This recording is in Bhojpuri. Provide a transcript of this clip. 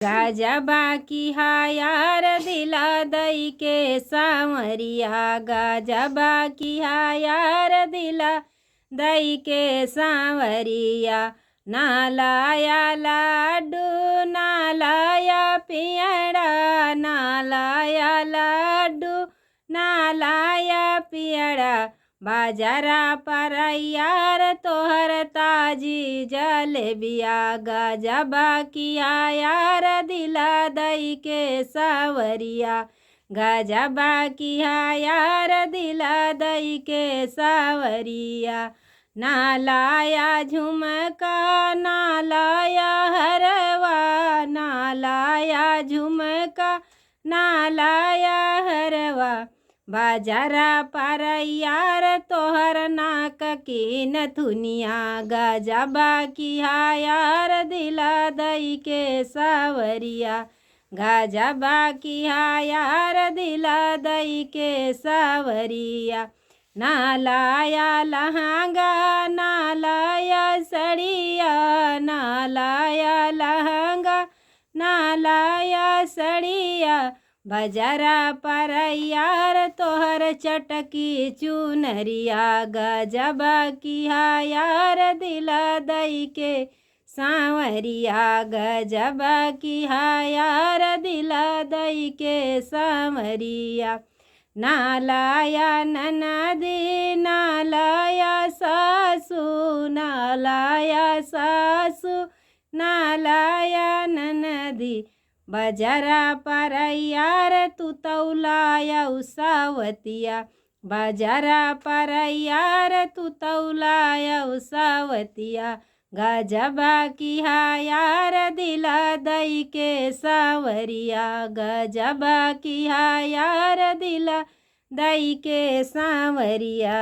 गजबा की हा यार दिला दई के सांवरिया, गजबा की हा यार दिला दई के सांवरिया। नालाया लाडू नालाया पियड़ा, नालाया लाडू नालाया पियड़ा। बाजारा पर यार तोहर ताजी जलेबिया, गजबा किया यार दिला दई के सावरिया, गजबा किया यार दिला दई के सावरिया। नालाया झुमका नालाया हरवा, नालाया झुमका नालाया हरवा। बाजारा पर यार तोहर नाक की नथुनिया, गजबा किया यार दिला दई के सावरिया, गजबा किया यार दिला दई के सावरिया। नालाया लहंगा नालाया सड़िया, नालाया लहंगा नालाया सड़िया। बाजारा पर यार तोहर चटकी चुनरिया, गजबा किया यार दिला दई के सांवरिया, गजबा किया यार दिला दई के सांवरिया। नालाया ननदी नालाया सासू, नालाया सासू नालाया ननदी। बाजारा पर यार तू तौलाया उसावतिया, बाजारा पर यार तू तौलाया उसावतिया। गजबा किया यार दिला दई के सांवरिया, गजबा किया यार दिला दई के सांवरिया।